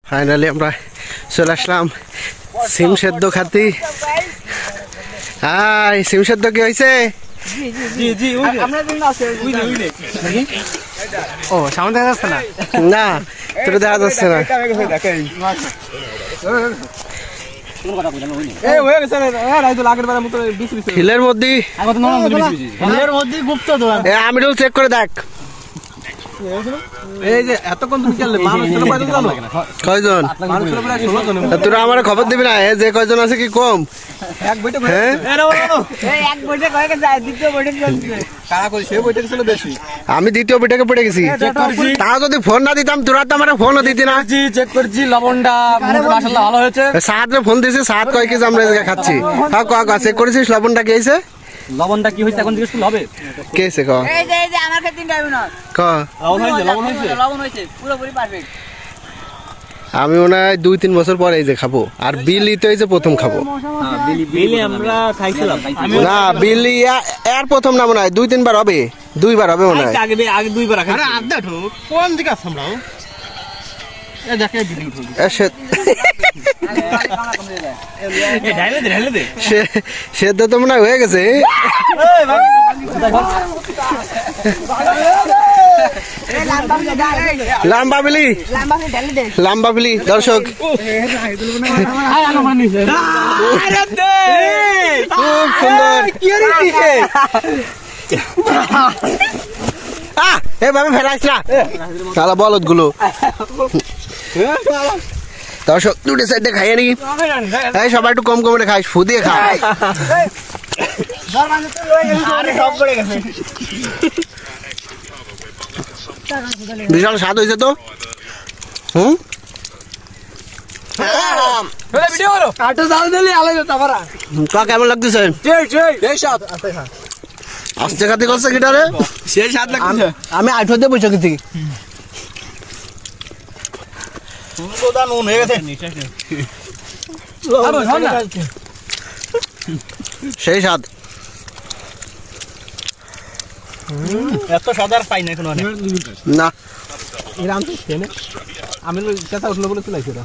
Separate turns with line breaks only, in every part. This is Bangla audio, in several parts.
ফাইনালি আমরা চলে আসলাম সিম সেদ্ধ খাতি। হাই, সিম সেদ্ধ কি হয়েছে?
ও সামনে দেখা যাচ্ছে না?
না, তোর দেখা যাচ্ছে না। হিলের মধ্যে আমিরুল চেক করে দেখ।
এই যে এতক্ষণ তুমি খেললে
কয়জন? তোরা আমার খবর দিবি না যে কয়জন আছে কি কম? আমি দ্বিতীয় বৈঠকে পড়ে গেছি। তা যদি ফোন না দিতাম তোরা তো আমার ফোনও দিতি না।
চেক করেছি, লবণটা মাশাআল্লাহ ভালো হয়েছে।
সাতরে ফোন দিয়েছি, সাত কয় কেজি আমরা খাচ্ছি। হ্যাঁ চেক করেছিস লবণটা কি হয়েছে?
লবণটা কি হয়েছে এখন জিজ্ঞেস করলে হবে?
কে হয়েছে ক? আমি মনে হয় 2-3 বছর পরে এই যে খাবো। আর বিলি তো এই যে প্রথম খাবো। না, বিলি এর প্রথম না মনে হয়, 2-3 বার হবে, 2 বার হবে মনে হয়।
আগে 2 বার কোন দিকে আছে আমরা
সেদ্ধ তো মনে হয় হয়ে গেছে। লাম্বা বিলি দর্শক খুব সুন্দর। এভাবে ফেরাইস না তাহলে বলদ গুলো। দর্শক দুটো সাইডে খাইয়ে নি, সবাই একটু কম কম খাইস, ফু দিয়ে খাই। বিশাল স্বাদ হয়েছে তো। কেমন লাগতেছে? আস্তে খাতে করছে গিটারে, আমি 8 দিয়ে বসে গেছি। সেই স্বাদ
এত স্বাদ আর পাই না এখন
না।
আমি কথা উঠলো বলে চলাইছি ওরা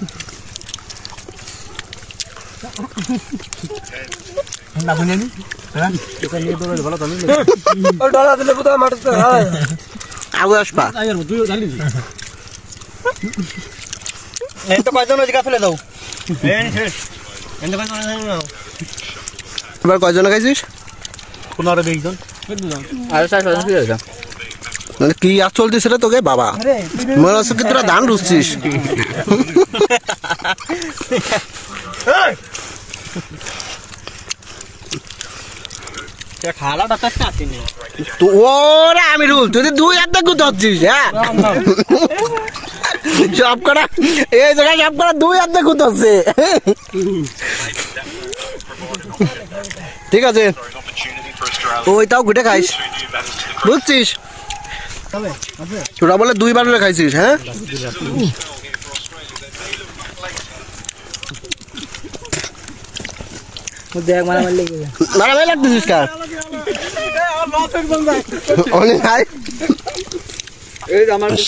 এবার কয়জন খাইছিস?
15-20 জন।
মানে কি আর চলতেছে রে তোকে বাবা? মনে হচ্ছে কি তোরা ধান রুচ্ছিস। ওরে আমিরুল, তুই 2 হাত দিয়ে ধরছিস? হ্যাঁ, সব করা এই জায়গায় সব করা 2 হাত দিয়ে ধরছে। ঠিক আছে, ওইটাও ঘুটে খাইস, বুঝছিস? তোরা বলে 2 বার খাইছিস। হ্যাঁ, মারামারি লাগতেছিস কার?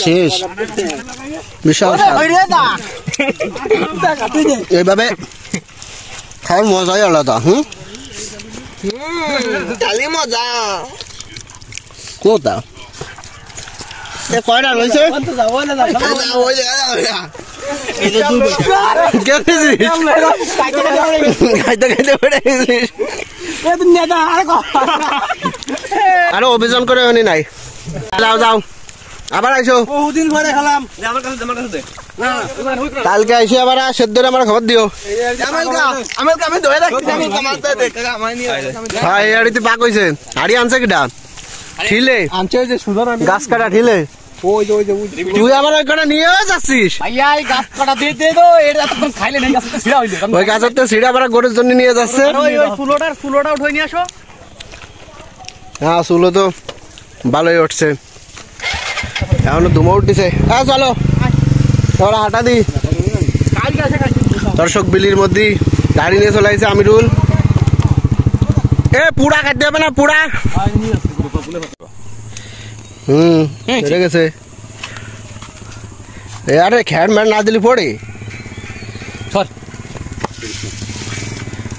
শেষ বিশাল এইভাবে খাওয়ার মজাই আলাদা। মজা কোথা কয়টা রয়েছে? আরো অভিযান করে নাই। যাও যাও, আবার আইসো। কালকে আইসি আবার সেদ্ধ আমার খবর দিও। পাক হয়েছে। হাড়ি আনছে কিটা? ঠিলে গাছ কাটা ঠিলে। তুই আবার ওই কাটা নিয়ে যাচ্ছিস? ওই গাছের তো সিঁড়া আবার গরুর জন্য নিয়ে যাচ্ছে। হ্যাঁ, চুলো তো ভালোই উঠছে, এখনো ধুমো উঠছে। হ্যাঁ চলো তোরা হাঁটা দি। দর্শক বিলির মধ্যে গাড়ি নিয়ে চলে আসছে আমিরুল। পুরা খাইতে হবে না, পুরা গেছে। আরে খ্যাট ম্যাট না দিলে পড়ে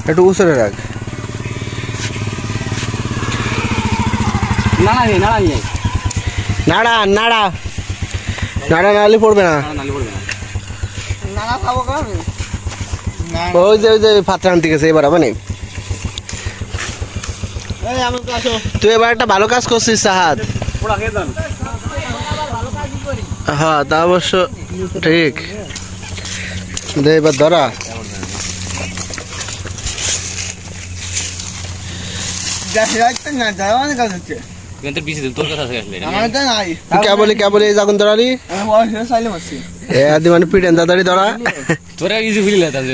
একটু উচরে রাখ। নাড়া নাড়া নাড়া নাড়লে পড়বে না। ওই যে ফাত্রা আনতে গেছে, এবার হবে না। তুই এবার একটা ভালো কাজ করছিস সাহাদ। হ্যাঁ তা অবশ্য ঠিক। দে এবার ধরা। क्या बोले जागुन धराली মানে পিটেন দাদারি ধরা
তোরা ইজি ফিল লাগতা যে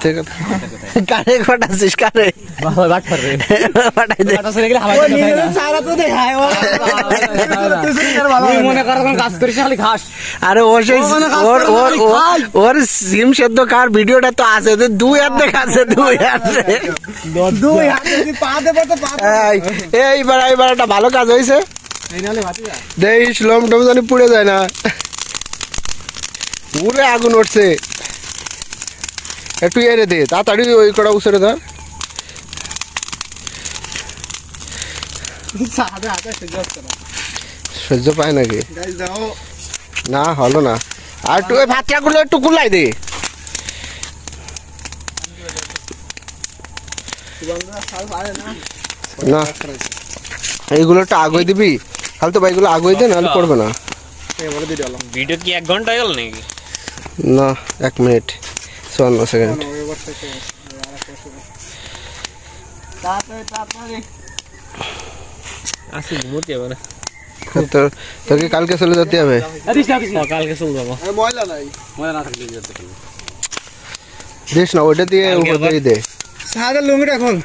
ঠিক আছে। কারে ফাটাছিস কারে
বাবা বাট করে
ফাটাই দে।
ফাটা সরে গেলে হাওয়া সারা তো দেখায় তুই মনে কর কোন কাজ করিস খালি খাস।
আরে ওর সেই ওর সিম সেদ্ধ কার ভিডিওটা তো আছে, দুই হাত দেখাচ্ছে, দুই হাতে এইবার একটা ভালো কাজ হয়েছে। দেখিস লোম টোম জানি পুড়ে যায় না, পুরে আগুন উঠছে। একটু এড়ে দে তাড়াতাড়ি, ওই কটা উসরে ধর। সহ্য পায় নাকি? না হলো না, আর একটু ওই ভাতটাগুলো একটু গুলাই দে। না এইগুলো একটু আগুই দিবি, তাহলে তো ভাইগুলো আগুই দে, নাহলে পড়বে না।
ভিডিও কি 1 ঘন্টা গেল নাকি?
না 1 মিনিট 54 সেকেন্ড।
আসি ঘুমোতে হবে।
তোকে কালকে চলে যেতে হবে।
কালকে চলে যাবো।
ময়লা নাই,
মজা না থাকলে যেতে পারবো।
দিস না, ওইটা দিয়ে উপর দিয়ে দে।
সাদা লুঙ্গিটা এখন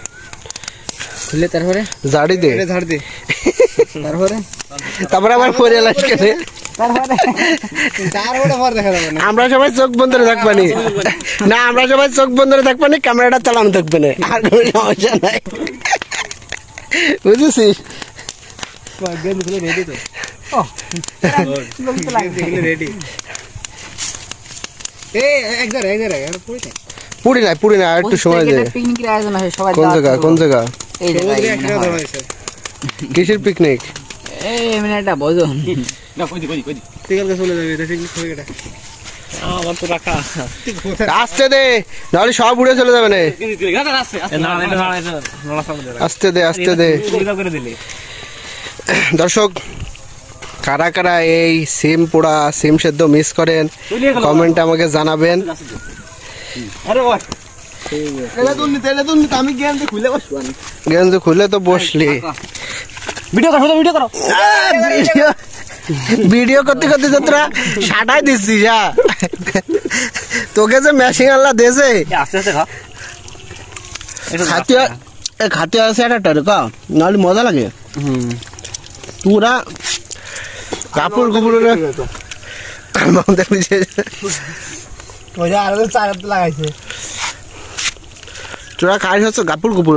খুলে তারপরে
ঝাড়ি দে,
ঝাড় দে।
তারপরে আবার পরে এলাস কেটে। আমরা সবাই চোখ বন্ধ করে থাকবানি না, আমরা সবাই চোখ বন্ধ করে থাকবানি, ক্যামেরাটা চালানো থাকবে না, আর কোনো সমস্যা নাই। বুঝেছিস? পুরি নাই পুরি না, আর একটু সময় দে।
পিকনিকের আয়োজন আছে, সবাই
কোন জায়গা কোন জায়গা?
এই জায়গায়
কিসের পিকনিক?
এই এমনি একটা ভোজন।
না কই দি
কালকে চলে যাবে, এটা ঠিক হয়ে গেছে।
আমার তো রাখা
আসতে দে, নাহলে সব উড়ে চলে যাবে না। আসতে দে আসতে দে। দর্শক কারা কারা এই সিম পোড়া সিম সেদ্ধ মিস করেন কমেন্টে আমাকে জানাবেন।
আমি গেঞ্জি খুলে বসবো,
গেঞ্জি খুলে তো বসলি।
ভিডিও করো
ভিডিও করতে করতে তো তোরা সাটাই দিচ্ছিস। তোকে যে মেশিন আল্লাহ দেছে
আস্তে আস্তে খা।
খাতে আছে একটা কা, নাহলে মজা লাগে। পুরা কাপড় কুপুর
লাগাইছে,
তোরা খাইস হচ্ছে কাপড় কুপুর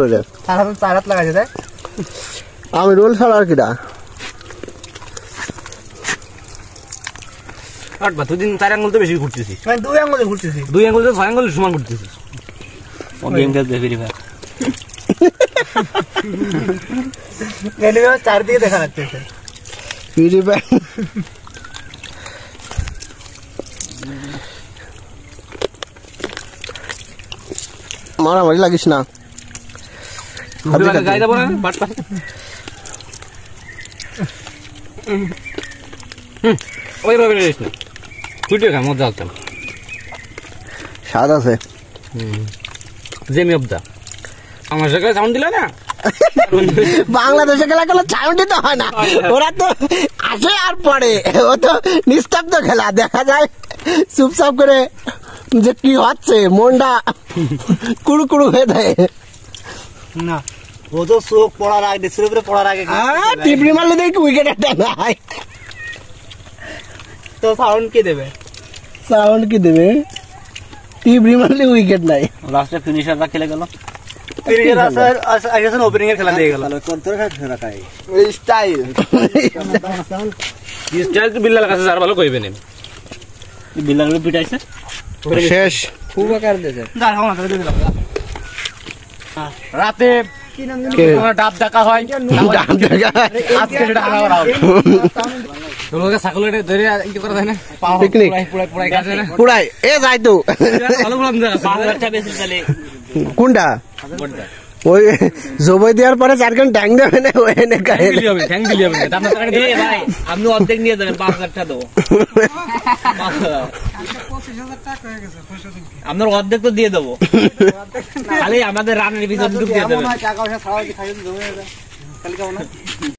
চার হাত লাগাইছে। দেখ
আমি রোল ছাড়া আর কিটা।
দুদিন 4 আঙ্গুল তো বেশি ঘুরতেছি,
মানে 2 আঙ্গুলে ঘুরতেছি,
2 আঙ্গুল তো 6 আঙ্গুল সমান ঘুরতেছি। গেম খেলতে ফিরি ভাই,
চারদিকে দেখা যাচ্ছে।
মারামারি লাগিস না,
গাই যাবো না। ওইভাবে রেস না, ছুটে খা, মজা হতাম।
স্বাদ আছে।
জেমি অবদা আমার সাথে সাউন্ড দিল না।
বাংলাদেশে খেলা খেলা সাউন্ড দিতে হয় না, ওরা তো আসে আর পড়ে, ও তো নিস্তব্ধ খেলা, দেখা যায় চুপচাপ করে যে কি হচ্ছে মনটা কুড়ু কুড়ু হয়ে যায়।
না ও তো চোখ পড়ার আগে, ডিসপ্লে উপরে পড়ার আগে
টিপড়ি মারলে দেখি উইকেট একটা নাই,
তো সাউন্ড কে দেবে?
সাউন্ড কি দেবে? টিপড়ি মারলে উইকেট নাই।
লাস্টে ফিনিশারটা খেলে গেল,
ওপেনিং এর খেলা দিয়ে গেল।
স্টাইল
স্টাইল তো বিল্লাল কাছে যার ভালো কইবে না। বিলাগুলো পিটাইছে
শেষ
খুব আকার দিয়েছে
রাতে
কে?
তোমার ডাব ডাকা হয়
ডাব দেখা।
আজকে সেটা আনা করা হবে তোমাকে ছাগল ধরে কি করা যায় না
পিকনিক।
পুরাই পুরাই গাছে না
পুরাই এ যাই তো
ভালো বললাম না 5000 বেশি চলে
কোনটা
বড়টা
ওই জবই দেওয়ার পরে 4 ঘন্টা ট্যাং দেবে না ওই এনে গায়ে
দিলি হবে থ্যাঙ্ক দিলি হবে দাম টাকা দিলে ভাই আপনি অর্ধেক নিয়ে যাবেন 5000 টাকা দেবো আপনার অর্ধেক তো দিয়ে দেবো খালি আমাদের রানের ভিতর ঢুকিয়ে দেবেন
টাকা পয়সা ছাড়া খাই